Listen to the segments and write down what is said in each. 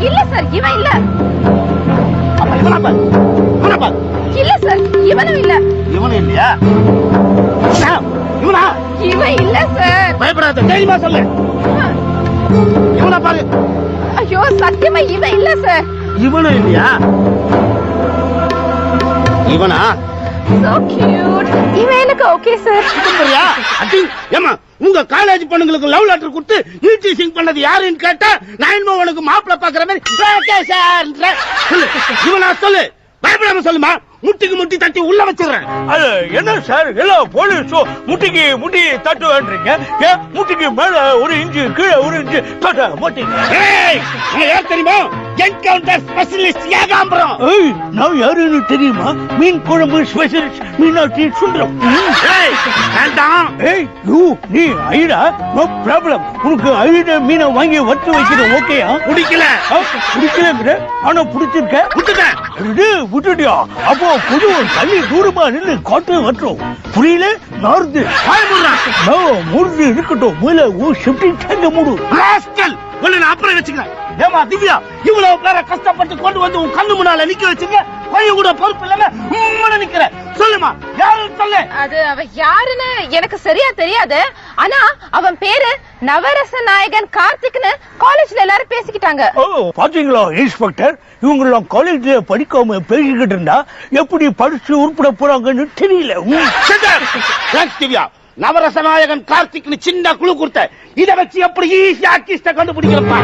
இல்ல சார், இவன் இல்ல. அப்ப இவனா பாரு. இல்ல சார், இவனும் இல்ல. இவனும் இல்லையா? இவனா? இவன் இல்ல சார். பயப்படாத, தைரியமா சொல்லு. இவனா பாரு. ஐயோ சத்தியமா இவன் இல்ல சார். இவனும் இல்லையா? இவனா? So cute. இவன் எனக்கு ஓகே சார். சரியா? அடி ஏமா உங்க காலேஜ் பொண்ணுங்களுக்கு லவ் லெட்டர் கொடுத்து ஈட்டிசிங் பண்ணது யாருன்னு கேட்டா நான் என்னமோ உனக்கு மாப்பிள்ளை பாக்குற மாதிரி ஓகே சார் சொல்லு. இவனா சொல்லு, பயப்படாம சொல்லுமா. முட்டிக்கு முட்டி தட்டி உள்ள வச்சிடுறேன். அது என்ன சார் எல்லா போலீஸும் முட்டிக்கு முட்டி தட்டுன்றீங்க, முட்டிக்கு மேல ஒரு இன்ச்சு கீழே ஒரு இன்ச்சு தட்ட மாட்டீங்க. யார் தெரியுமா? Encounter specialist Ekambaram. நான் யாருன்னு தெரியுமா? மீன் குழம்பு ஸ்பெஷலிஸ்ட் மீனாட்சி சுந்தரம். வேண்டாம். நீ ஐடா நோ ப்ராப்ளம். உனக்கு ஐட மீனை வாங்கி வச்சு வைக்கிற ஓகேயா? பிடிக்கல. பிடிக்கல ஆனா பிடிச்சிருக்க. விட்டுட்டேன். விட்டுட்டியா? அப்போ புது தண்ணி தூரமா நின்று காட்டு வற்றோம். புரியல? நார்து மூடு இருக்கட்டும். முதல்ல ஷிஃப்டிங் டேங்க மூடு. நான் அப்புறம் வச்சுக்கிறேன். ஏமா திவ்யா, இவ்வளவு பேரை கஷ்டப்பட்டு கொண்டு வந்து உன் கண்ணு முன்னால நிக்க வச்சுங்க. பையன் கூட பொறுப்பு இல்லாம நிக்கிற. சொல்லுமா, யாரு சொல்லு. அது அவன் யாருன்னு எனக்கு சரியா தெரியாது. ஆனா அவன் பேரு நவரச நாயகன் கார்த்திக்னு காலேஜ்ல எல்லாரும் பேசிக்கிட்டாங்க. பாத்தீங்களா இன்ஸ்பெக்டர், இவங்க காலேஜ்ல படிக்காம பேசிக்கிட்டு இருந்தா எப்படி படிச்சு உருப்பட போறாங்கன்னு தெரியல. திவ்யா, நவரசநாயகன் கார்த்திக்னு சின்ன குழு கொடுத்த. இதை வச்சு எப்படி ஈஸியா அக்கிஸ்ட கண்டுபிடிக்கிறப்பா?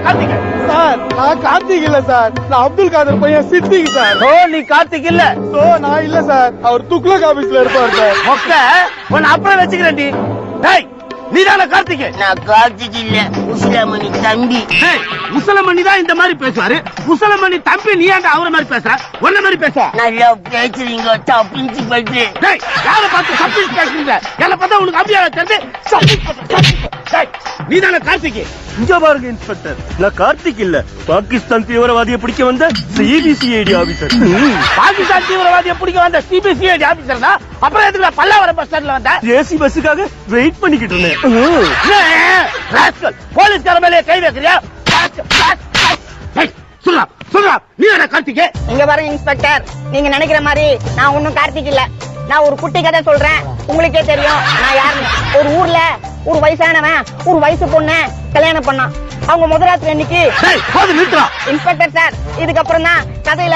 கார்த்திக் சார், நான் கார்த்திக் இல்ல சார். நான் அப்துல் காதர் பையன் சித்திக் சார். நீ கார்த்திக் இல்ல. நான் இல்ல சார். அவர் துக்ளக் ஆபீஸ்ல இருப்பார் சார். உன்னை அப்புறம் வச்சுக்கிறேன். நீதான கார்த்திக்? நான் கார்த்திக் இல்ல, உசிலமணி தம்பி. முசலமணி தான் இந்த மாதிரி பேசுவாரு. முசலமணி தம்பி நீ ஏன்டா அவரை மாதிரி பேசுற? ஒன்ன மாதிரி பேச நல்லா பேசுறீங்க தப்பிச்சு பட்டு. யார பார்த்து தப்பிச்சு பேசுறீங்க? என்ன பார்த்தா உனக்கு அப்படியே தெரிஞ்சு நீதான கார்த்திக்? இங்க பாருங்க இன்ஸ்பெக்டர், நான் கார்த்திக் இல்ல, பாகிஸ்தான் தீவிரவாதியை பிடிக்க வந்த சிபிசிஐடி ஆபீசர். பாகிஸ்தான் தீவிரவாதியை பிடிக்க வந்த சிபிசிஐடி ஆபீசர் தான். அப்புறம் எதுக்கு பல்லாவரம் பஸ் ஸ்டாண்ட்ல வந்த? ஏசி பஸ்ஸுக்காக வெயிட் பண்ணிக்கிட்டு இருந்தேன். போலீஸ்கார மேலே கை வைக்கிறியா? சொல்றா, நீ என்ன கார்த்திக்? இங்க பாருங்க இன்ஸ்பெக்டர், நீங்க நினைக்கிற மாதிரி நான் ஒன்னும் கார்த்திக் இல்ல. நான் ஒரு குட்டி கதை சொல்றேன், உங்களுக்கே தெரியும் நான் யாருன்னு. ஒரு ஊர்ல ஒரு வயசானவன் ஒரு வயசு பொண்ண கல்யாணம் பண்ணான். அவங்க முதலாத்துல இன்னைக்கு நிறுத்துறா இன்ஸ்பெக்டர் சார். இதுக்கப்புறம் தான் கதையில